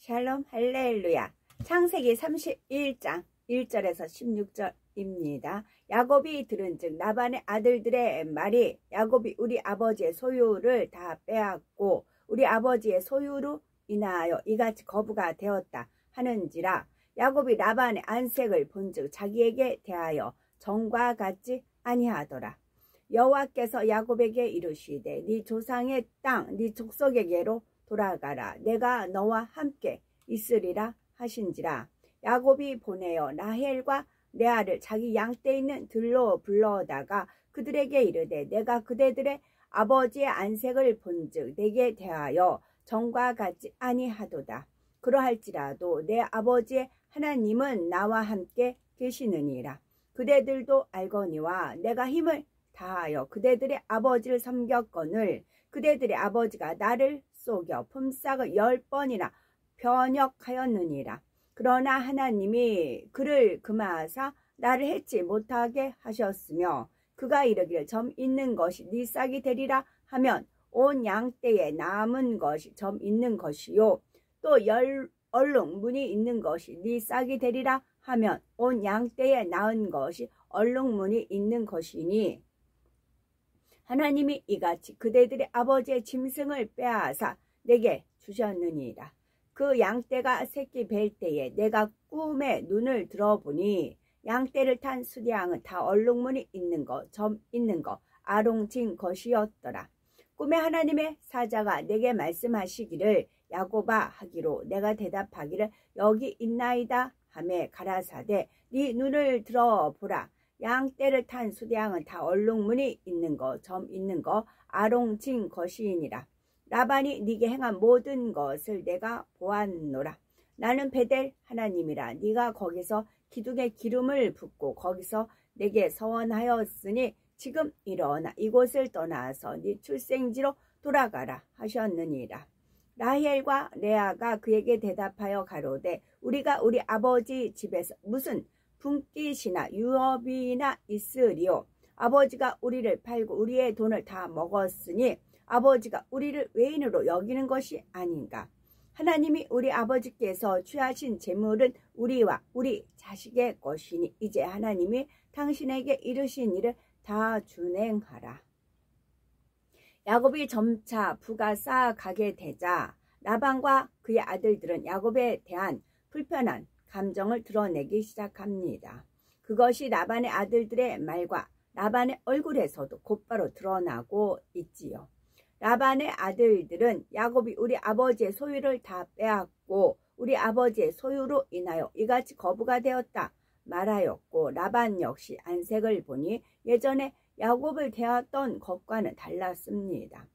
샬롬 할렐루야. 창세기 31장 1절에서 16절입니다. 야곱이 들은즉 라반의 아들들의 말이 야곱이 우리 아버지의 소유를 다 빼앗고 우리 아버지의 소유로 인하여 이같이 거부가 되었다 하는지라. 야곱이 라반의 안색을 본즉 자기에게 대하여 전과 같지 아니하더라. 여호와께서 야곱에게 이르시되 네 조상의 땅 네 족속에게로 돌아가라. 내가 너와 함께 있으리라 하신지라. 야곱이 보내어 라헬과 레아를 자기 양떼 있는 들로 불러다가 그들에게 이르되 내가 그대들의 아버지의 안색을 본즉 내게 대하여 전과 같지 아니하도다. 그러할지라도 내 아버지의 하나님은 나와 함께 계시느니라. 그대들도 알거니와 내가 힘을 다하여 그대들의 아버지를 섬겼거늘 그대들의 아버지가 나를 속여 품삯을 10번이나 변역하였느니라. 그러나 하나님이 그를 금하사 나를 해치 못하게 하셨으며 그가 이르기를 점 있는 것이 네 싹이 되리라 하면 온 양떼에 남은 것이 점 있는 것이요 또 얼룩 무늬 있는 것이 네 싹이 되리라 하면 온 양떼에 낳은 것이 얼룩 무늬 있는 것이니 하나님이 이같이 그대들의 아버지의 짐승을 빼앗아 내게 주셨느니라. 그 양떼가 새끼 뵐 때에 내가 꿈에 눈을 들어보니 양떼를 탄 수량은 다 얼룩무늬 있는 것, 점 있는 것, 아롱진 것이었더라. 꿈에 하나님의 사자가 내게 말씀하시기를 야곱아 하기로 내가 대답하기를 여기 있나이다 하매 가라사대 네 눈을 들어보라. 양떼를 탄 수량은 다 얼룩무늬 있는 것, 점 있는 것, 아롱진 것이니라. 라반이 네게 행한 모든 것을 내가 보았노라. 나는 베델 하나님이라. 네가 거기서 기둥에 기름을 붓고 거기서 내게 서원하였으니 지금 일어나 이곳을 떠나서 네 출생지로 돌아가라 하셨느니라. 라헬과 레아가 그에게 대답하여 가로되 우리가 우리 아버지 집에서 무슨 분깃이나 유업이나 있으리요. 아버지가 우리를 팔고 우리의 돈을 다 먹었으니 아버지가 우리를 외인으로 여기는 것이 아닌가. 하나님이 우리 아버지께서 취하신 재물은 우리와 우리 자식의 것이니 이제 하나님이 당신에게 이르신 일을 다 준행하라. 야곱이 점차 부가 쌓아가게 되자 라반과 그의 아들들은 야곱에 대한 불편한 감정을 드러내기 시작합니다. 그것이 라반의 아들들의 말과 라반의 얼굴에서도 곧바로 드러나고 있지요. 라반의 아들들은 야곱이 우리 아버지의 소유를 다 빼앗고 우리 아버지의 소유로 인하여 이같이 거부가 되었다 말하였고 라반 역시 안색을 보니 예전에 야곱을 대하던 것과는 달랐습니다.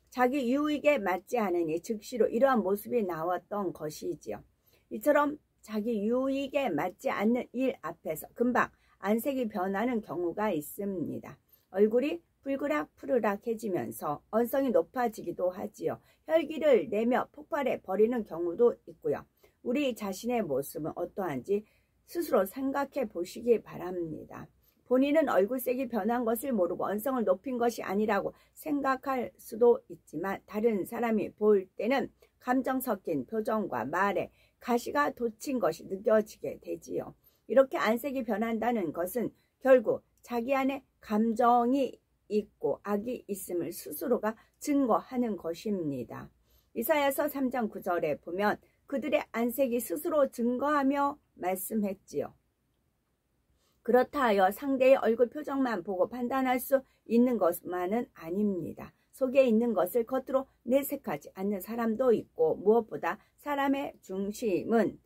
자기 유익에 맞지 않으니 즉시로 이러한 모습이 나왔던 것이지요. 이처럼 자기 유익에 맞지 않는 일 앞에서 금방 안색이 변하는 경우가 있습니다. 얼굴이 불그락 푸르락해지면서 언성이 높아지기도 하지요. 혈기를 내며 폭발해 버리는 경우도 있고요. 우리 자신의 모습은 어떠한지 스스로 생각해 보시기 바랍니다. 본인은 얼굴색이 변한 것을 모르고 언성을 높인 것이 아니라고 생각할 수도 있지만 다른 사람이 볼 때는 감정 섞인 표정과 말에 가시가 돋친 것이 느껴지게 되지요. 이렇게 안색이 변한다는 것은 결국 자기 안에 감정이 있고 악이 있음을 스스로가 증거하는 것입니다. 이사야서 3장 9절에 보면 그들의 안색이 스스로 증거하며 말씀했지요. 그렇다 하여 상대의 얼굴 표정만 보고 판단할 수 있는 것만은 아닙니다. 속에 있는 것을 겉으로 내색하지 않는 사람도 있고 무엇보다 사람의 중심은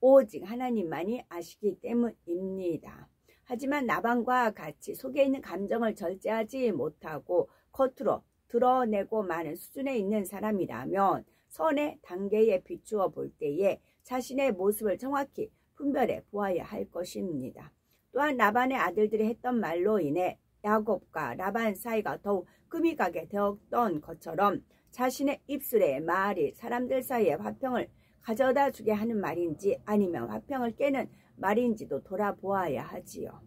오직 하나님만이 아시기 때문입니다. 하지만 라반과 같이 속에 있는 감정을 절제하지 못하고 겉으로 드러내고 마는 수준에 있는 사람이라면 선의 단계에 비추어 볼 때에 자신의 모습을 정확히 분별해 보아야 할 것입니다. 또한 라반의 아들들이 했던 말로 인해 야곱과 라반 사이가 더욱 금이 가게 되었던 것처럼 자신의 입술의 말이 사람들 사이에 화평을 가져다 주게 하는 말인지 아니면 화평을 깨는 말인지도 돌아보아야 하지요.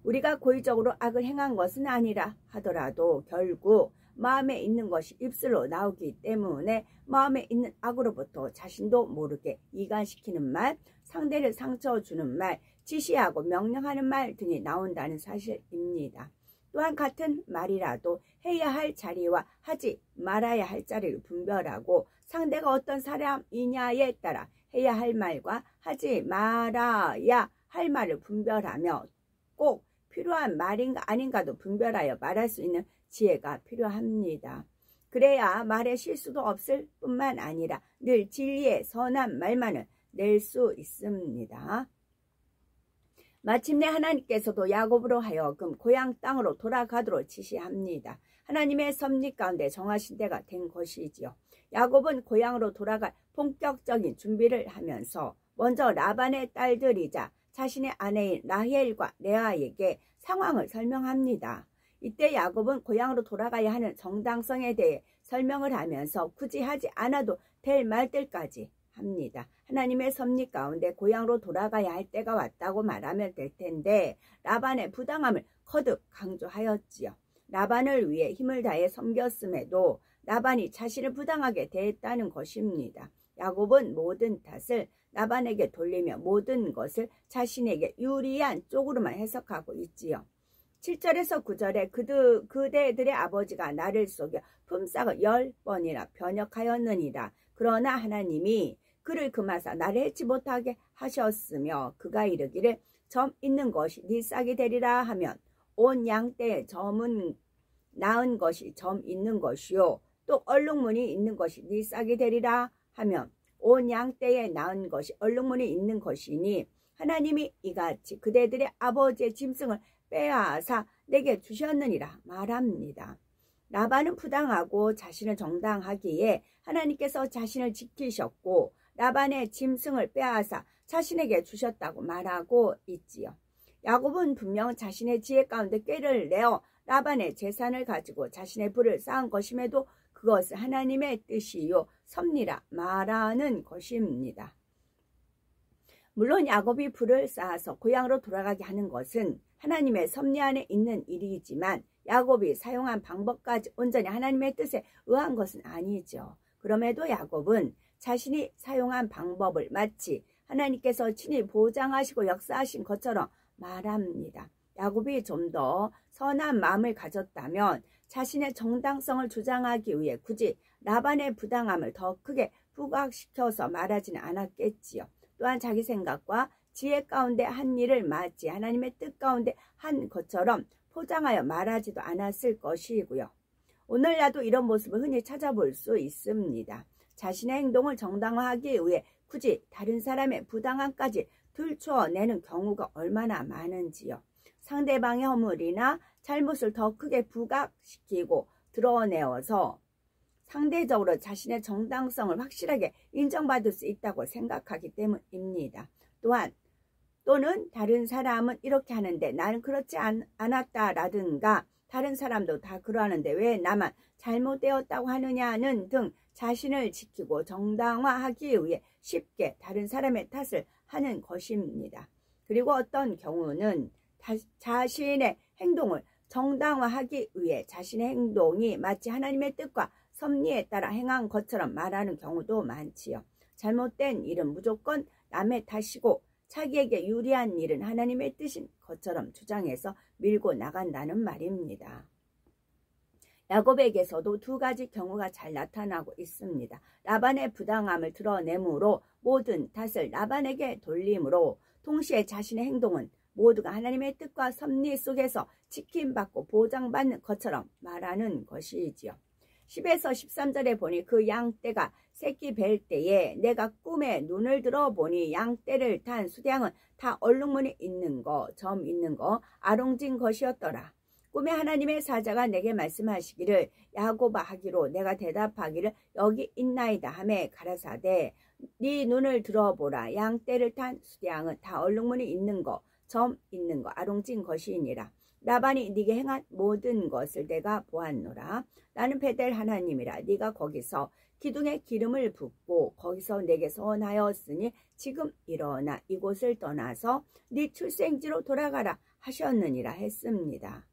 우리가 고의적으로 악을 행한 것은 아니라 하더라도 결국 마음에 있는 것이 입술로 나오기 때문에 마음에 있는 악으로부터 자신도 모르게 이간시키는 말, 상대를 상처 주는 말, 지시하고 명령하는 말 등이 나온다는 사실입니다. 또한 같은 말이라도 해야 할 자리와 하지 말아야 할 자리를 분별하고 상대가 어떤 사람이냐에 따라 해야 할 말과 하지 말아야 할 말을 분별하며 꼭 필요한 말인가 아닌가도 분별하여 말할 수 있는 지혜가 필요합니다. 그래야 말에 실수도 없을 뿐만 아니라 늘 진리의 선한 말만을 낼 수 있습니다. 마침내 하나님께서도 야곱으로 하여금 고향 땅으로 돌아가도록 지시합니다. 하나님의 섭리 가운데 정하신 때가 된 것이지요. 야곱은 고향으로 돌아갈 본격적인 준비를 하면서 먼저 라반의 딸들이자 자신의 아내인 라헬과 레아에게 상황을 설명합니다. 이때 야곱은 고향으로 돌아가야 하는 정당성에 대해 설명을 하면서 굳이 하지 않아도 될 말들까지 합니다. 하나님의 섭리 가운데 고향으로 돌아가야 할 때가 왔다고 말하면 될 텐데 라반의 부당함을 거듭 강조하였지요. 라반을 위해 힘을 다해 섬겼음에도 라반이 자신을 부당하게 대했다는 것입니다. 야곱은 모든 탓을 라반에게 돌리며 모든 것을 자신에게 유리한 쪽으로만 해석하고 있지요. 7절에서 9절에 그대들의 아버지가 나를 속여 품삯을 10번이나 변역하였느니라. 그러나 하나님이 그를 금하사 나를 해치 못하게 하셨으며 그가 이르기를 점 있는 것이 네 싹이 되리라 하면 온 양떼에 점은 나은 것이 점 있는 것이요 또 얼룩무늬 있는 것이 네 싹이 되리라 하면 온 양떼에 나은 것이 얼룩무늬 있는 것이니 하나님이 이같이 그대들의 아버지의 짐승을 빼앗아 내게 주셨느니라 말합니다. 라반은 부당하고 자신을 정당하기에 하나님께서 자신을 지키셨고 라반의 짐승을 빼앗아 자신에게 주셨다고 말하고 있지요. 야곱은 분명 자신의 지혜 가운데 꾀를 내어 라반의 재산을 가지고 자신의 부를 쌓은 것임에도 그것을 하나님의 뜻이요 섭리라 말하는 것입니다. 물론 야곱이 부를 쌓아서 고향으로 돌아가게 하는 것은 하나님의 섭리 안에 있는 일이지만 야곱이 사용한 방법까지 온전히 하나님의 뜻에 의한 것은 아니죠. 그럼에도 야곱은 자신이 사용한 방법을 마치 하나님께서 친히 보장하시고 역사하신 것처럼 말합니다. 야곱이 좀 더 선한 마음을 가졌다면 자신의 정당성을 주장하기 위해 굳이 라반의 부당함을 더 크게 부각시켜서 말하지는 않았겠지요. 또한 자기 생각과 지혜 가운데 한 일을 마치 하나님의 뜻 가운데 한 것처럼 포장하여 말하지도 않았을 것이고요. 오늘 나도 이런 모습을 흔히 찾아볼 수 있습니다. 자신의 행동을 정당화하기 위해 굳이 다른 사람의 부당함까지 들춰내는 경우가 얼마나 많은지요. 상대방의 허물이나 잘못을 더 크게 부각시키고 드러내어서 상대적으로 자신의 정당성을 확실하게 인정받을 수 있다고 생각하기 때문입니다. 또는 다른 사람은 이렇게 하는데 나는 그렇지 않았다라든가 다른 사람도 다 그러하는데 왜 나만 잘못되었다고 하느냐는 등 자신을 지키고 정당화하기 위해 쉽게 다른 사람의 탓을 하는 것입니다. 그리고 어떤 경우는 자신의 행동을 정당화하기 위해 자신의 행동이 마치 하나님의 뜻과 섭리에 따라 행한 것처럼 말하는 경우도 많지요. 잘못된 일은 무조건 남의 탓이고 자기에게 유리한 일은 하나님의 뜻인 것처럼 주장해서 밀고 나간다는 말입니다. 야곱에게서도 두 가지 경우가 잘 나타나고 있습니다. 라반의 부당함을 드러내므로 모든 탓을 라반에게 돌림으로 동시에 자신의 행동은 모두가 하나님의 뜻과 섭리 속에서 지킴받고 보장받는 것처럼 말하는 것이지요. 10에서 13절에 보니 그 양떼가 새끼 뵐 때에 내가 꿈에 눈을 들어 보니 양떼를 탄 수량은 다 얼룩무늬 있는 거, 점 있는 거, 아롱진 것이었더라. 꿈에 하나님의 사자가 내게 말씀하시기를 야곱아 하기로 내가 대답하기를 여기 있나이다 하매 가라사대 네 눈을 들어보라. 양떼를 탄 수량은 다 얼룩무늬 있는 거, 점 있는 거, 아롱진 것이니라. 라반이 네게 행한 모든 것을 내가 보았노라. 나는 베델 하나님이라. 네가 거기서 기둥에 기름을 붓고 거기서 내게 선하였으니 지금 일어나 이곳을 떠나서 네 출생지로 돌아가라 하셨느니라 했습니다.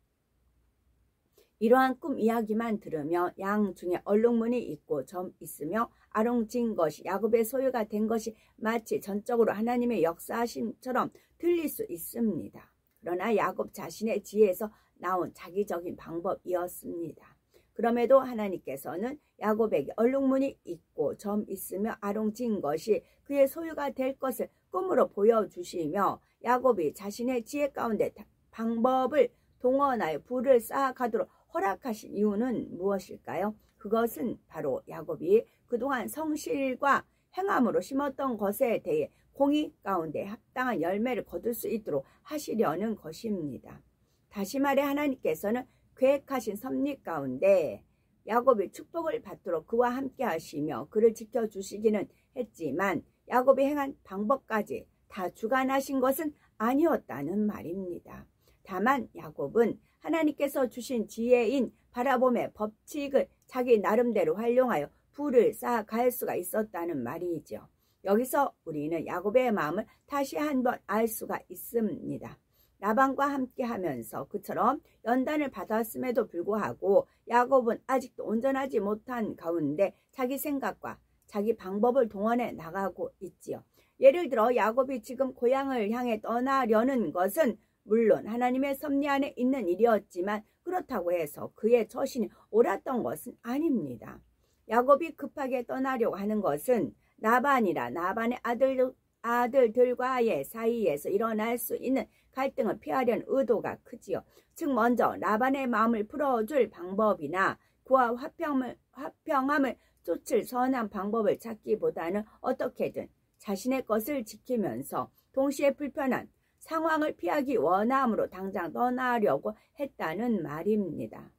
이러한 꿈 이야기만 들으며 양 중에 얼룩무늬 있고 점 있으며 아롱진 것이 야곱의 소유가 된 것이 마치 전적으로 하나님의 역사하심처럼 들릴 수 있습니다. 그러나 야곱 자신의 지혜에서 나온 자기적인 방법이었습니다. 그럼에도 하나님께서는 야곱에게 얼룩무늬 있고 점 있으며 아롱진 것이 그의 소유가 될 것을 꿈으로 보여주시며 야곱이 자신의 지혜 가운데 방법을 동원하여 부를 쌓아가도록 허락하신 이유는 무엇일까요? 그것은 바로 야곱이 그동안 성실과 행함으로 심었던 것에 대해 공의 가운데 합당한 열매를 거둘 수 있도록 하시려는 것입니다. 다시 말해 하나님께서는 계획하신 섭리 가운데 야곱이 축복을 받도록 그와 함께 하시며 그를 지켜주시기는 했지만 야곱이 행한 방법까지 다 주관하신 것은 아니었다는 말입니다. 다만 야곱은 하나님께서 주신 지혜인 바라봄의 법칙을 자기 나름대로 활용하여 부를 쌓아갈 수가 있었다는 말이죠. 여기서 우리는 야곱의 마음을 다시 한번 알 수가 있습니다. 라반과 함께 하면서 그처럼 연단을 받았음에도 불구하고 야곱은 아직도 온전하지 못한 가운데 자기 생각과 자기 방법을 동원해 나가고 있지요. 예를 들어 야곱이 지금 고향을 향해 떠나려는 것은 물론 하나님의 섭리 안에 있는 일이었지만 그렇다고 해서 그의 처신이 옳았던 것은 아닙니다. 야곱이 급하게 떠나려고 하는 것은 라반이라 나반의 아들들과의 사이에서 일어날 수 있는 갈등을 피하려는 의도가 크지요. 즉 먼저 라반의 마음을 풀어줄 방법이나 그와 화평함을 쫓을 선한 방법을 찾기보다는 어떻게든 자신의 것을 지키면서 동시에 불편한 상황을 피하기 원함으로 당장 떠나려고 했다는 말입니다.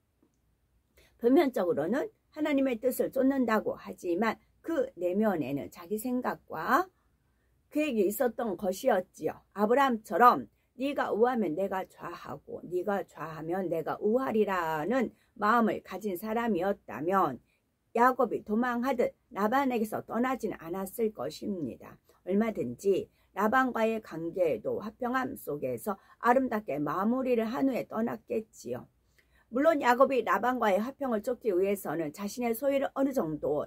표면적으로는 하나님의 뜻을 쫓는다고 하지만 그 내면에는 자기 생각과 계획이 있었던 것이었지요. 아브라함처럼 네가 우하면 내가 좌하고 네가 좌하면 내가 우하리라는 마음을 가진 사람이었다면 야곱이 도망하듯 라반에게서 떠나지는 않았을 것입니다. 얼마든지 라반과의 관계에도 화평함 속에서 아름답게 마무리를 한 후에 떠났겠지요. 물론 야곱이 라반과의 화평을 쫓기 위해서는 자신의 소유를 어느 정도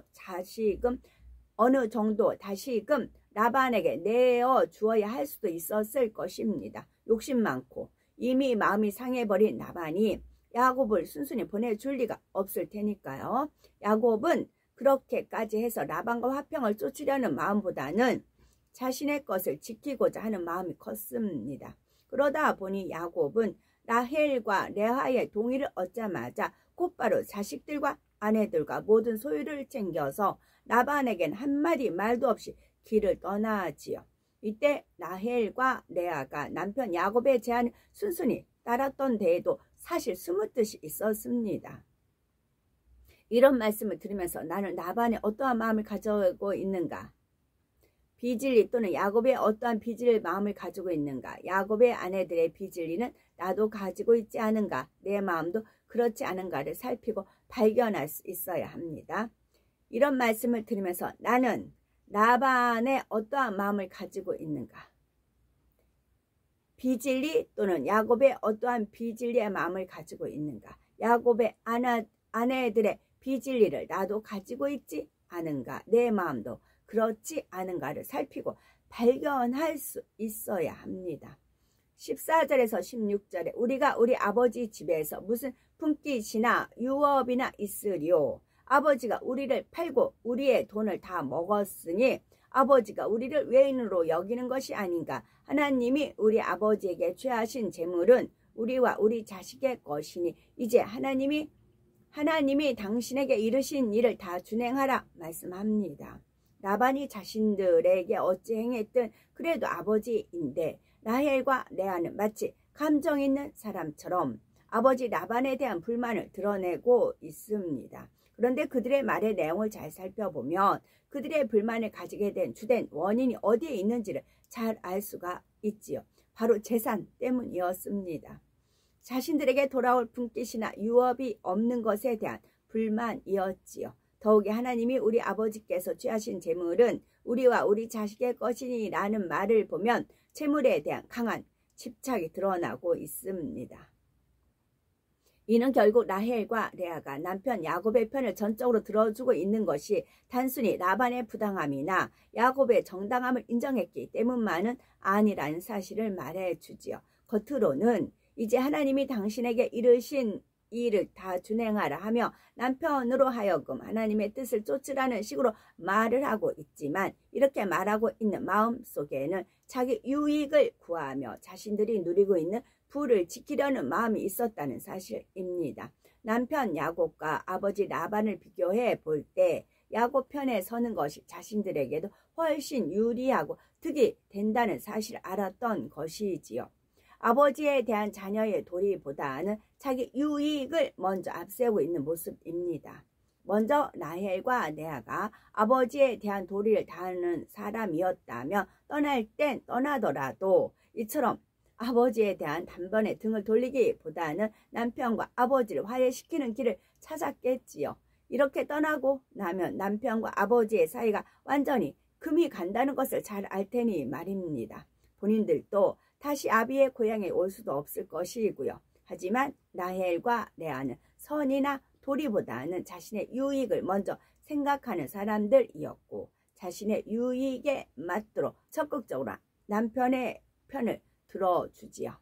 다시금 라반에게 내어 주어야 할 수도 있었을 것입니다. 욕심 많고 이미 마음이 상해버린 라반이 야곱을 순순히 보내줄 리가 없을 테니까요. 야곱은 그렇게까지 해서 라반과 화평을 쫓으려는 마음보다는 자신의 것을 지키고자 하는 마음이 컸습니다. 그러다 보니 야곱은 라헬과 레아의 동의를 얻자마자 곧바로 자식들과 아내들과 모든 소유를 챙겨서 라반에겐 한마디 말도 없이 길을 떠나지요. 이때 라헬과 레아가 남편 야곱의 제안을 순순히 따랐던 데에도 사실 숨은 뜻이 있었습니다. 이런 말씀을 들으면서 나는 라반의 어떠한 마음을 가지고 있는가? 비질리 또는 야곱의 어떠한 비질리 마음을 가지고 있는가? 야곱의 아내들의 비질리는 나도 가지고 있지 않은가? 내 마음도 그렇지 않은가를 살피고 발견할 수 있어야 합니다. 이런 말씀을 들으면서 나는 라반의 어떠한 마음을 가지고 있는가? 비질리 또는 야곱의 어떠한 비질리의 마음을 가지고 있는가? 야곱의 아내들의 비질리를 나도 가지고 있지 않은가? 내 마음도 그렇지 않은가를 살피고 발견할 수 있어야 합니다. 14절에서 16절에 우리가 우리 아버지 집에서 무슨 품깃이나 유업이나 있으리요. 아버지가 우리를 팔고 우리의 돈을 다 먹었으니 아버지가 우리를 외인으로 여기는 것이 아닌가. 하나님이 우리 아버지에게 취하신 재물은 우리와 우리 자식의 것이니 이제 하나님이 당신에게 이르신 일을 다 준행하라 말씀합니다. 라반이 자신들에게 어찌 행했든 그래도 아버지인데 라헬과 레아는 마치 감정 있는 사람처럼 아버지 라반에 대한 불만을 드러내고 있습니다. 그런데 그들의 말의 내용을 잘 살펴보면 그들의 불만을 가지게 된 주된 원인이 어디에 있는지를 잘 알 수가 있지요. 바로 재산 때문이었습니다. 자신들에게 돌아올 품깃이나 유업이 없는 것에 대한 불만이었지요. 더욱이 하나님이 우리 아버지께서 취하신 재물은 우리와 우리 자식의 것이니라는 말을 보면 재물에 대한 강한 집착이 드러나고 있습니다. 이는 결국 라헬과 레아가 남편 야곱의 편을 전적으로 들어주고 있는 것이 단순히 라반의 부당함이나 야곱의 정당함을 인정했기 때문만은 아니라는 사실을 말해주지요. 겉으로는 이제 하나님이 당신에게 이르신 일을 다 준행하라 하며 남편으로 하여금 하나님의 뜻을 쫓으라는 식으로 말을 하고 있지만, 이렇게 말하고 있는 마음속에는 자기 유익을 구하며 자신들이 누리고 있는 부를 지키려는 마음이 있었다는 사실입니다. 남편 야곱과 아버지 라반을 비교해 볼 때 야곱 편에 서는 것이 자신들에게도 훨씬 유리하고 득이 된다는 사실을 알았던 것이지요. 아버지에 대한 자녀의 도리보다는 자기 유익을 먼저 앞세우고 있는 모습입니다. 먼저 라헬과 레아가 아버지에 대한 도리를 다하는 사람이었다면 떠날 땐 떠나더라도 이처럼 아버지에 대한 단번에 등을 돌리기보다는 남편과 아버지를 화해시키는 길을 찾았겠지요. 이렇게 떠나고 나면 남편과 아버지의 사이가 완전히 금이 간다는 것을 잘 알 테니 말입니다. 본인들도 다시 아비의 고향에 올 수도 없을 것이고요. 하지만 라헬과 레아는 선이나 도리보다는 자신의 유익을 먼저 생각하는 사람들이었고, 자신의 유익에 맞도록 적극적으로 남편의 편을 들어주지요.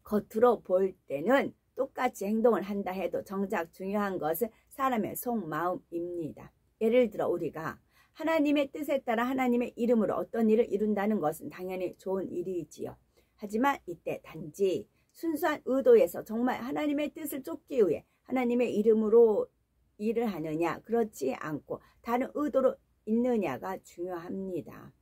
겉으로 볼 때는 똑같이 행동을 한다 해도 정작 중요한 것은 사람의 속마음입니다. 예를 들어 우리가 하나님의 뜻에 따라 하나님의 이름으로 어떤 일을 이룬다는 것은 당연히 좋은 일이지요. 하지만 이때 단지 순수한 의도에서 정말 하나님의 뜻을 쫓기 위해 하나님의 이름으로 일을 하느냐, 그렇지 않고 다른 의도로 있느냐가 중요합니다.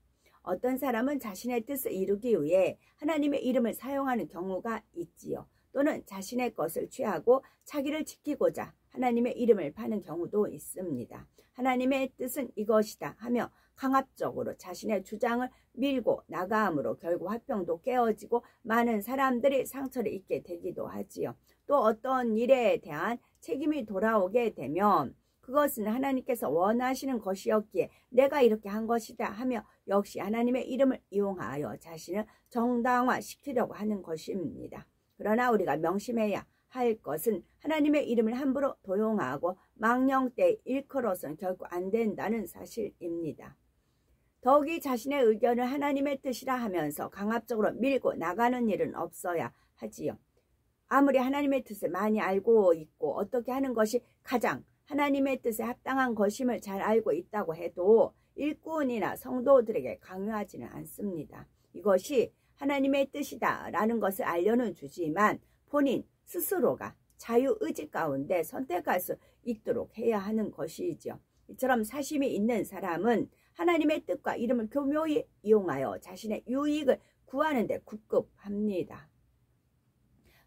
어떤 사람은 자신의 뜻을 이루기 위해 하나님의 이름을 사용하는 경우가 있지요. 또는 자신의 것을 취하고 자기를 지키고자 하나님의 이름을 파는 경우도 있습니다. 하나님의 뜻은 이것이다 하며 강압적으로 자신의 주장을 밀고 나가므로 결국 화평도 깨어지고 많은 사람들이 상처를 입게 되기도 하지요. 또 어떤 일에 대한 책임이 돌아오게 되면 그것은 하나님께서 원하시는 것이었기에 내가 이렇게 한 것이다 하며 역시 하나님의 이름을 이용하여 자신을 정당화시키려고 하는 것입니다. 그러나 우리가 명심해야 할 것은 하나님의 이름을 함부로 도용하고 망령되이 일컬어서는 결코 안 된다는 사실입니다. 더욱이 자신의 의견을 하나님의 뜻이라 하면서 강압적으로 밀고 나가는 일은 없어야 하지요. 아무리 하나님의 뜻을 많이 알고 있고 어떻게 하는 것이 가장 하나님의 뜻에 합당한 것임을 잘 알고 있다고 해도 일꾼이나 성도들에게 강요하지는 않습니다. 이것이 하나님의 뜻이다 라는 것을 알려는 주지만 본인 스스로가 자유의지 가운데 선택할 수 있도록 해야 하는 것이죠. 이처럼 사심이 있는 사람은 하나님의 뜻과 이름을 교묘히 이용하여 자신의 유익을 구하는 데 급급합니다.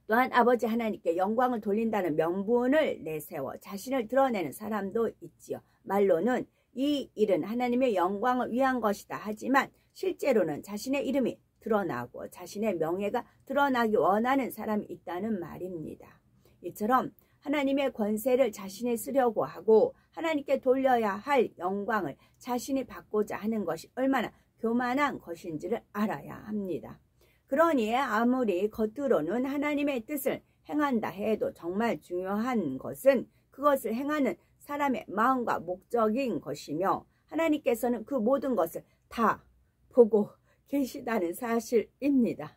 또한 아버지 하나님께 영광을 돌린다는 명분을 내세워 자신을 드러내는 사람도 있지요. 말로는 이 일은 하나님의 영광을 위한 것이다 하지만 실제로는 자신의 이름이 드러나고 자신의 명예가 드러나기 원하는 사람이 있다는 말입니다. 이처럼 하나님의 권세를 자신이 쓰려고 하고 하나님께 돌려야 할 영광을 자신이 받고자 하는 것이 얼마나 교만한 것인지를 알아야 합니다. 그러니 아무리 겉으로는 하나님의 뜻을 행한다 해도 정말 중요한 것은 그것을 행하는 사람의 마음과 목적인 것이며 하나님께서는 그 모든 것을 다 보고 계시다는 사실입니다.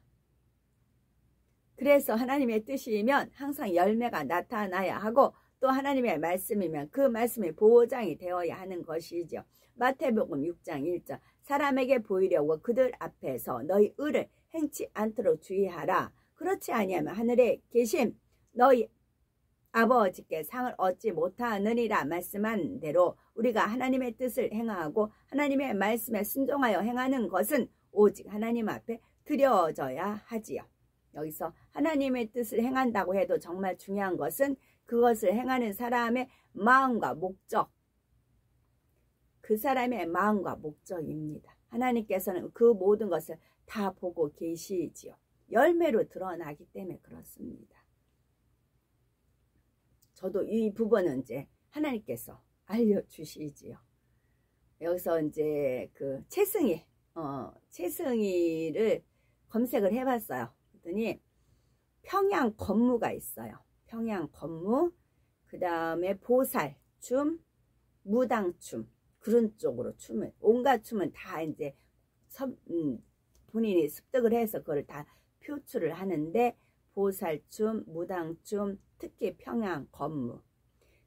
그래서 하나님의 뜻이면 항상 열매가 나타나야 하고 또 하나님의 말씀이면 그 말씀이 보장이 되어야 하는 것이죠. 마태복음 6장 1절 사람에게 보이려고 그들 앞에서 너희 의를 행치 않도록 주의하라. 그렇지 아니하면 하늘에 계신 너희 아버지께 상을 얻지 못하느니라 말씀한 대로 우리가 하나님의 뜻을 행하고 하나님의 말씀에 순종하여 행하는 것은 오직 하나님 앞에 드려져야 하지요. 여기서 하나님의 뜻을 행한다고 해도 정말 중요한 것은 그것을 행하는 사람의 마음과 목적, 그 사람의 마음과 목적입니다. 하나님께서는 그 모든 것을 다 보고 계시지요. 열매로 드러나기 때문에 그렇습니다. 저도 이 부분은 이제 하나님께서 알려주시지요. 여기서 이제 그 채승이를 검색을 해봤어요. 그랬더니 평양 건무가 있어요. 평양 건무, 그 다음에 보살춤, 무당춤, 그런 쪽으로 춤을, 온갖 춤은 다 이제 본인이 습득을 해서 그걸 다 표출을 하는데, 보살춤, 무당춤, 특히 평양 건무,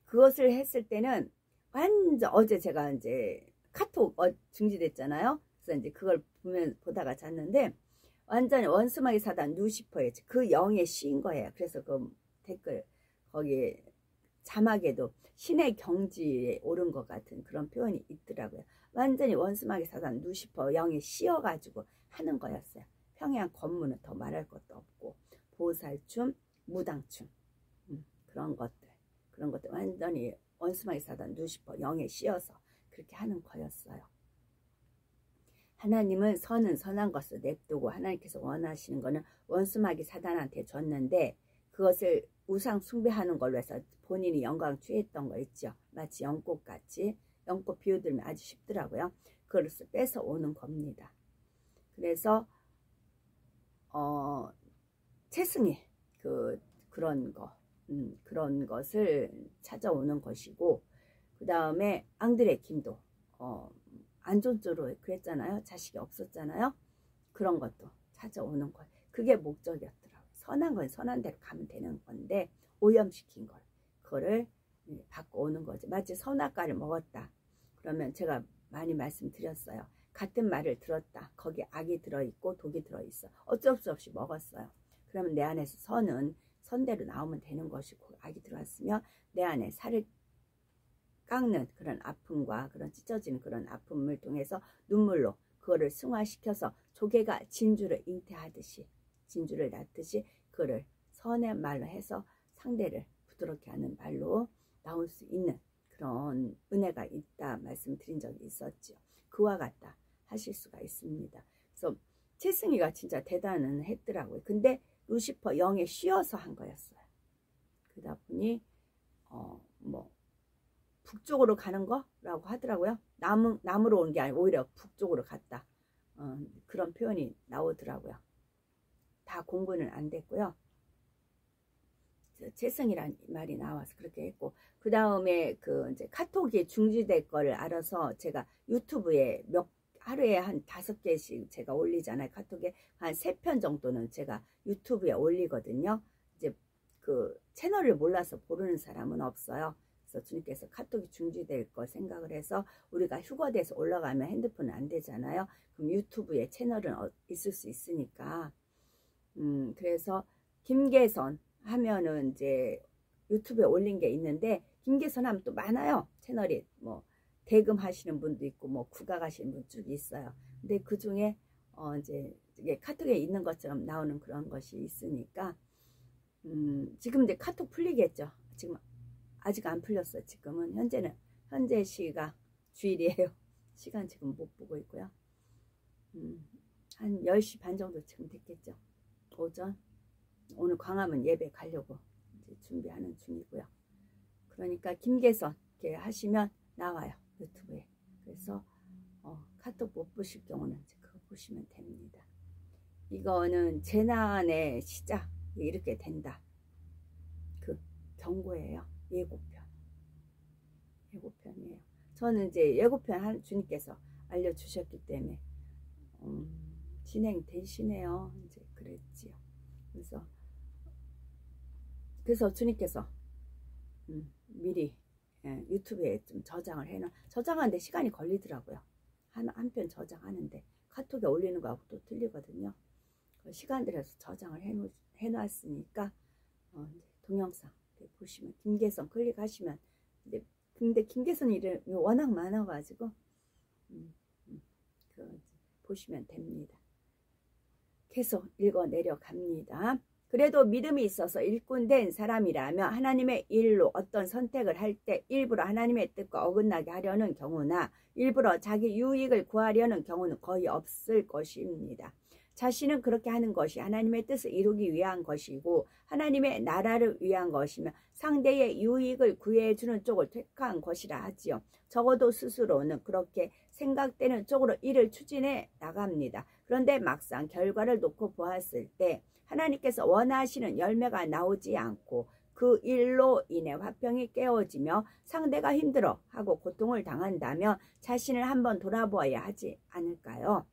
그것을 했을 때는 완전, 어제 제가 이제 카톡 중지됐잖아요. 그래서 이제 그걸 보다가 잤는데, 완전히 원수마귀 사단 루시퍼예요. 그 영에 씌인 거예요. 그래서 그 댓글 거기 자막에도 신의 경지에 오른 것 같은 그런 표현이 있더라고요. 완전히 원수마귀 사단 루시퍼 영에 씌어가지고 하는 거였어요. 평양 건무는 더 말할 것도 없고, 보살춤, 무당춤, 그런 것들 완전히 원수마귀 사단 루시퍼 영에 씌어서 그렇게 하는 거였어요. 하나님은 선은 선한 것을 냅두고 하나님께서 원하시는 거는 원수마귀 사단한테 줬는데, 그것을 우상 숭배하는 걸로 해서 본인이 영광 취했던 거 있죠. 마치 연꽃같이, 연꽃 비유들면 아주 쉽더라고요. 그걸 뺏어 오는 겁니다. 그래서 채승이 그런 것을 찾아오는 것이고, 그 다음에 앙드레 김도 안존조로 그랬잖아요. 자식이 없었잖아요. 그런 것도 찾아오는 거예요. 그게 목적이었더라고요. 선한 건 선한 대로 가면 되는 건데, 오염시킨 그거를 바꿔오는 거죠. 마치 선악과를 먹었다. 그러면 제가 많이 말씀드렸어요. 같은 말을 들었다. 거기 악이 들어있고 독이 들어있어. 어쩔 수 없이 먹었어요. 그러면 내 안에서 선은 선대로 나오면 되는 것이고, 악이 들어왔으면 내 안에 살을 깎는 그런 아픔과 그런 찢어지는 그런 아픔을 통해서 눈물로 그거를 승화시켜서 조개가 진주를 잉태하듯이, 진주를 낳듯이 그거를 선의 말로 해서 상대를 부드럽게 하는 말로 나올 수 있는 그런 은혜가 있다 말씀드린 적이 있었죠. 그와 같다 하실 수가 있습니다. 그래서 칠승이가 진짜 대단은 했더라고요. 근데 루시퍼 영에 씌어서 한 거였어요. 그러다 보니 북쪽으로 가는 거라고 하더라고요. 남으로 온 게 아니라 오히려 북쪽으로 갔다. 그런 표현이 나오더라고요. 다 공부는 안 됐고요. 채승이란 말이 나와서 그렇게 했고, 그 다음에 이제 카톡이 중지될 거를 알아서 제가 유튜브에 하루에 한 5개씩 제가 올리잖아요. 카톡에 한 3편 정도는 제가 유튜브에 올리거든요. 이제 그 채널을 몰라서 모르는 사람은 없어요. 그래서 주님께서 카톡이 중지될 거 생각을 해서, 우리가 휴거돼서 올라가면 핸드폰은 안 되잖아요. 그럼 유튜브에 채널은 있을 수 있으니까. 그래서 김계선 하면은 이제 유튜브에 올린 게 있는데, 김계선 하면 또 많아요. 채널이 뭐 대금 하시는 분도 있고 뭐 국악 하시는 분 쭉 있어요. 근데 그 중에 이제 카톡에 있는 것처럼 나오는 그런 것이 있으니까, 지금 이제 카톡 풀리겠죠. 지금 아직 안 풀렸어요. 지금은 현재 시가 주일이에요. 시간 지금 못 보고 있고요. 한 10시 반 정도 지금 됐겠죠. 오전. 오늘 광화문 예배 가려고 이제 준비하는 중이고요. 그러니까 김계선 이렇게 하시면 나와요. 유튜브에. 그래서 카톡 못 보실 경우는 그거 보시면 됩니다. 이거는 재난의 시작, 이렇게 된다. 그 경고예요. 예고편이에요. 저는 이제 예고편 주님께서 알려주셨기 때문에 진행되시네요. 이제 그랬지요. 그래서 주님께서 미리 유튜브에 좀 저장하는데 시간이 걸리더라고요. 한 편 저장하는데 카톡에 올리는 거하고 또 틀리거든요. 시간 들여서 저장을 해놨으니까 동영상 보시면 김계선 클릭하시면, 근데 김계선 이름이 워낙 많아가지고 보시면 됩니다. 계속 읽어 내려갑니다. 그래도 믿음이 있어서 일꾼된 사람이라면 하나님의 일로 어떤 선택을 할 때 일부러 하나님의 뜻과 어긋나게 하려는 경우나 일부러 자기 유익을 구하려는 경우는 거의 없을 것입니다. 자신은 그렇게 하는 것이 하나님의 뜻을 이루기 위한 것이고 하나님의 나라를 위한 것이며 상대의 유익을 구해주는 쪽을 택한 것이라 하지요. 적어도 스스로는 그렇게 생각되는 쪽으로 일을 추진해 나갑니다. 그런데 막상 결과를 놓고 보았을 때 하나님께서 원하시는 열매가 나오지 않고 그 일로 인해 화평이 깨어지며 상대가 힘들어하고 고통을 당한다면 자신을 한번 돌아보아야 하지 않을까요?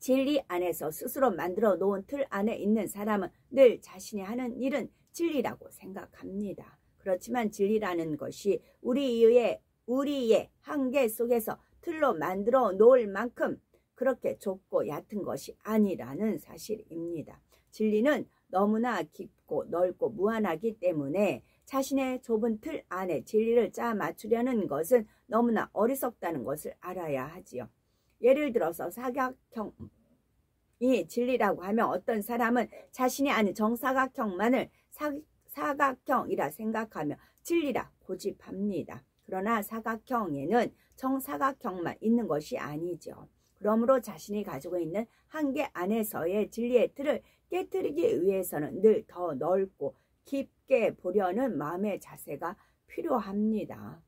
진리 안에서 스스로 만들어 놓은 틀 안에 있는 사람은 늘 자신이 하는 일은 진리라고 생각합니다. 그렇지만 진리라는 것이 우리의 한계 속에서 틀로 만들어 놓을 만큼 그렇게 좁고 얕은 것이 아니라는 사실입니다. 진리는 너무나 깊고 넓고 무한하기 때문에 자신의 좁은 틀 안에 진리를 짜 맞추려는 것은 너무나 어리석다는 것을 알아야 하지요. 예를 들어서 사각형이 진리라고 하면 어떤 사람은 자신이 아닌 정사각형만을 사각형이라 생각하며 진리라 고집합니다. 그러나 사각형에는 정사각형만 있는 것이 아니죠. 그러므로 자신이 가지고 있는 한계 안에서의 진리의 틀을 깨뜨리기 위해서는 늘 더 넓고 깊게 보려는 마음의 자세가 필요합니다.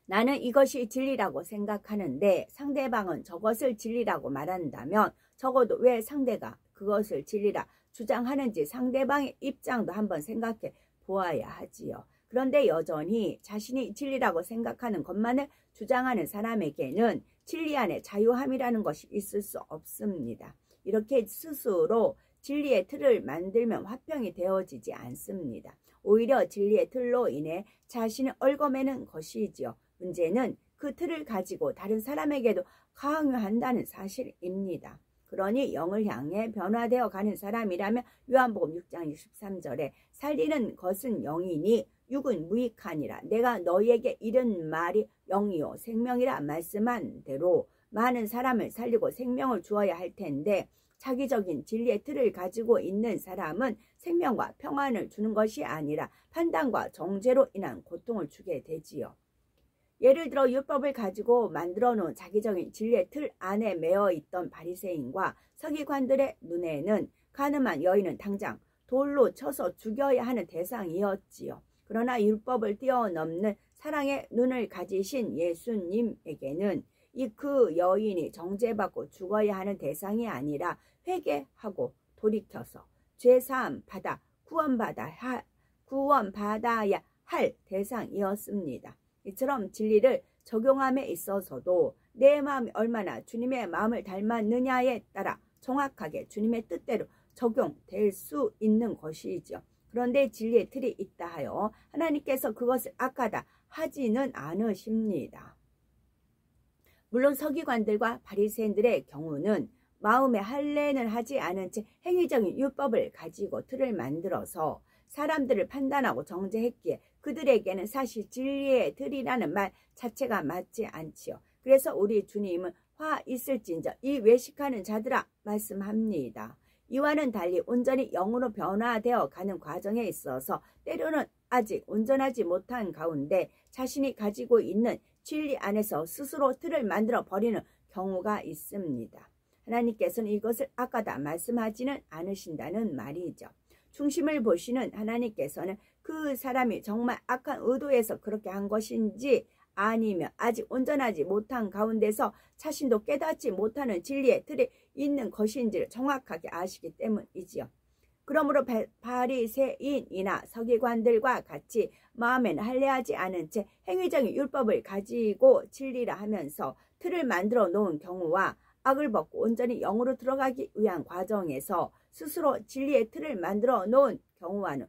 나는 이것이 진리라고 생각하는데 상대방은 저것을 진리라고 말한다면 적어도 왜 상대가 그것을 진리라 주장하는지 상대방의 입장도 한번 생각해 보아야 하지요. 그런데 여전히 자신이 진리라고 생각하는 것만을 주장하는 사람에게는 진리 안에 자유함이라는 것이 있을 수 없습니다. 이렇게 스스로 진리의 틀을 만들면 화평이 되어지지 않습니다. 오히려 진리의 틀로 인해 자신을 얽어매는 것이지요. 문제는 그 틀을 가지고 다른 사람에게도 강요한다는 사실입니다. 그러니 영을 향해 변화되어 가는 사람이라면 요한복음 6장 63절에 살리는 것은 영이니 육은 무익하니라. 내가 너희에게 이른 말이 영이요 생명이라 말씀한 대로 많은 사람을 살리고 생명을 주어야 할 텐데 자기적인 진리의 틀을 가지고 있는 사람은 생명과 평안을 주는 것이 아니라 판단과 정죄로 인한 고통을 주게 되지요. 예를 들어 율법을 가지고 만들어 놓은 자기적인 진리의 틀 안에 매어 있던 바리새인과 서기관들의 눈에는 가늠한 여인은 당장 돌로 쳐서 죽여야 하는 대상이었지요. 그러나 율법을 뛰어넘는 사랑의 눈을 가지신 예수님에게는 그 여인이 정죄받고 죽어야 하는 대상이 아니라 회개하고 돌이켜서 죄사함 받아 구원받아야 할 대상이었습니다. 이처럼 진리를 적용함에 있어서도 내 마음이 얼마나 주님의 마음을 닮았느냐에 따라 정확하게 주님의 뜻대로 적용될 수 있는 것이죠. 그런데 진리의 틀이 있다 하여 하나님께서 그것을 악하다 하지는 않으십니다. 물론 서기관들과 바리새인들의 경우는 마음에 할례는 하지 않은 채 행위적인 율법을 가지고 틀을 만들어서 사람들을 판단하고 정죄했기에 그들에게는 사실 진리의 틀이라는 말 자체가 맞지 않지요. 그래서 우리 주님은 화 있을진저 이 외식하는 자들아 말씀합니다. 이와는 달리 온전히 영으로 변화되어 가는 과정에 있어서 때로는 아직 온전하지 못한 가운데 자신이 가지고 있는 진리 안에서 스스로 틀을 만들어 버리는 경우가 있습니다. 하나님께서는 이것을 악하다 말씀하지는 않으신다는 말이죠. 중심을 보시는 하나님께서는 그 사람이 정말 악한 의도에서 그렇게 한 것인지 아니면 아직 온전하지 못한 가운데서 자신도 깨닫지 못하는 진리의 틀이 있는 것인지를 정확하게 아시기 때문이지요. 그러므로 바리새인이나 서기관들과 같이 마음에는 할례하지 않은 채 행위적인 율법을 가지고 진리라 하면서 틀을 만들어 놓은 경우와 악을 벗고 온전히 영으로 들어가기 위한 과정에서 스스로 진리의 틀을 만들어 놓은 경우와는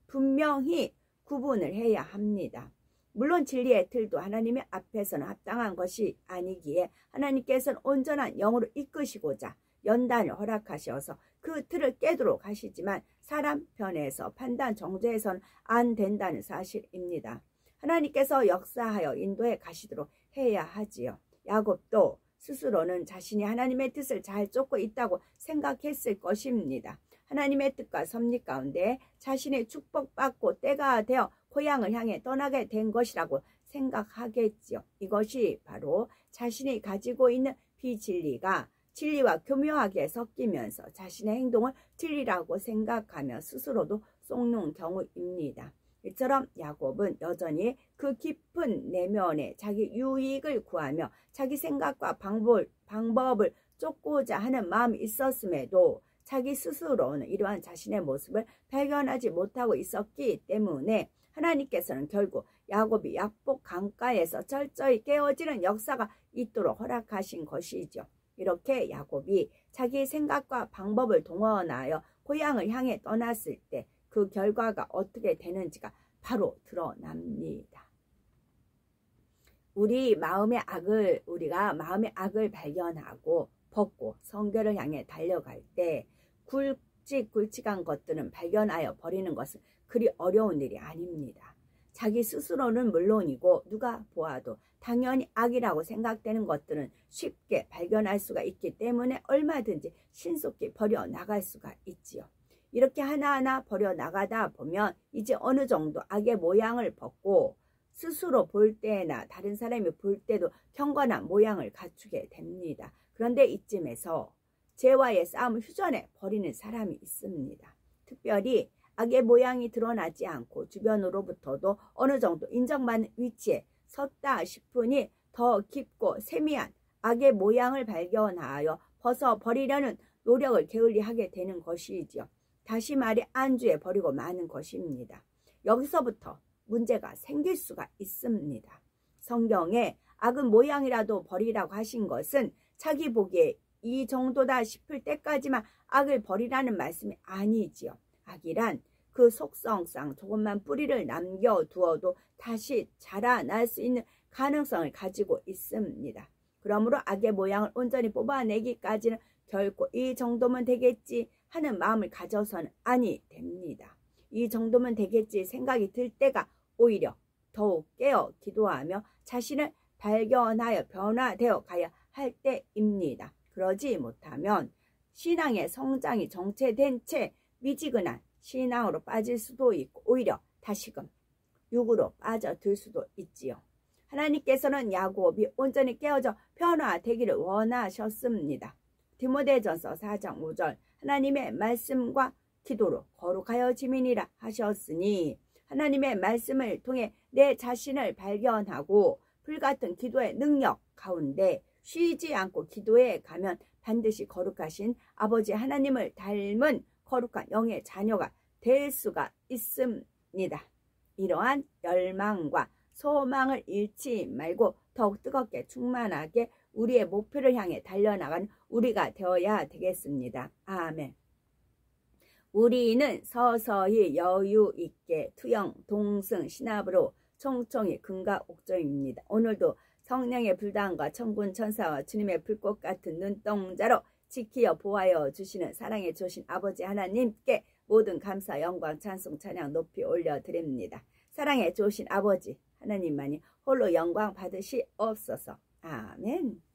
분명히 구분을 해야 합니다. 물론 진리의 틀도 하나님의 앞에서는 합당한 것이 아니기에 하나님께서는 온전한 영으로 이끄시고자 연단을 허락하셔서 그 틀을 깨도록 하시지만 사람 편에서 판단 정죄해서는 안 된다는 사실입니다. 하나님께서 역사하여 인도해 가시도록 해야 하지요. 야곱도 스스로는 자신이 하나님의 뜻을 잘 쫓고 있다고 생각했을 것입니다. 하나님의 뜻과 섭리 가운데 자신의 축복받고 때가 되어 고향을 향해 떠나게 된 것이라고 생각하겠지요. 이것이 바로 자신이 가지고 있는 비진리가 진리와 교묘하게 섞이면서 자신의 행동을 진리라고 생각하며 스스로도 속는 경우입니다. 이처럼 야곱은 여전히 그 깊은 내면에 자기 유익을 구하며 자기 생각과 방법을 쫓고자 하는 마음이 있었음에도 자기 스스로는 이러한 자신의 모습을 발견하지 못하고 있었기 때문에 하나님께서는 결국 야곱이 약복 강가에서 철저히 깨어지는 역사가 있도록 허락하신 것이죠. 이렇게 야곱이 자기 생각과 방법을 동원하여 고향을 향해 떠났을 때 그 결과가 어떻게 되는지가 바로 드러납니다. 우리가 마음의 악을 발견하고 벗고 성결을 향해 달려갈 때 굵직굵직한 것들은 발견하여 버리는 것은 그리 어려운 일이 아닙니다. 자기 스스로는 물론이고 누가 보아도 당연히 악이라고 생각되는 것들은 쉽게 발견할 수가 있기 때문에 얼마든지 신속히 버려나갈 수가 있지요. 이렇게 하나하나 버려나가다 보면 이제 어느 정도 악의 모양을 벗고 스스로 볼 때나 다른 사람이 볼 때도 경건한 모양을 갖추게 됩니다. 그런데 이쯤에서 죄와의 싸움을 휴전해 버리는 사람이 있습니다. 특별히 악의 모양이 드러나지 않고 주변으로부터도 어느 정도 인정받는 위치에 섰다 싶으니 더 깊고 세미한 악의 모양을 발견하여 벗어버리려는 노력을 게을리하게 되는 것이지요. 다시 말해 안주해 버리고 마는 것입니다. 여기서부터 문제가 생길 수가 있습니다. 성경에 악은 모양이라도 버리라고 하신 것은 자기 보기에 이 정도다 싶을 때까지만 악을 버리라는 말씀이 아니지요. 악이란 그 속성상 조금만 뿌리를 남겨두어도 다시 자라날 수 있는 가능성을 가지고 있습니다. 그러므로 악의 모양을 온전히 뽑아내기까지는 결코 이 정도면 되겠지 하는 마음을 가져서는 아니 됩니다. 이 정도면 되겠지 생각이 들 때가 오히려 더욱 깨어 기도하며 자신을 발견하여 변화되어 가야 할 때입니다. 그러지 못하면 신앙의 성장이 정체된 채 미지근한 신앙으로 빠질 수도 있고 오히려 다시금 육으로 빠져들 수도 있지요. 하나님께서는 야곱이 온전히 깨어져 변화되기를 원하셨습니다. 디모데전서 4장 5절 하나님의 말씀과 기도로 거룩하여짐이니라 하셨으니 하나님의 말씀을 통해 내 자신을 발견하고 불같은 기도의 능력 가운데 쉬지 않고 기도해 가면 반드시 거룩하신 아버지 하나님을 닮은 거룩한 영의 자녀가 될 수가 있습니다. 이러한 열망과 소망을 잃지 말고 더욱 뜨겁게 충만하게 우리의 목표를 향해 달려나가는 우리가 되어야 되겠습니다. 아멘. 우리는 서서히 여유 있게 투영, 동승, 신압으로 총총히 금가 옥조입니다. 오늘도 성령의 불단과 천군 천사와 주님의 불꽃 같은 눈동자로 지키어 보하여 주시는 사랑해 주신 아버지 하나님께 모든 감사, 영광, 찬송, 찬양 높이 올려드립니다. 사랑해 주신 아버지 하나님만이 홀로 영광 받으시옵소서. 아멘.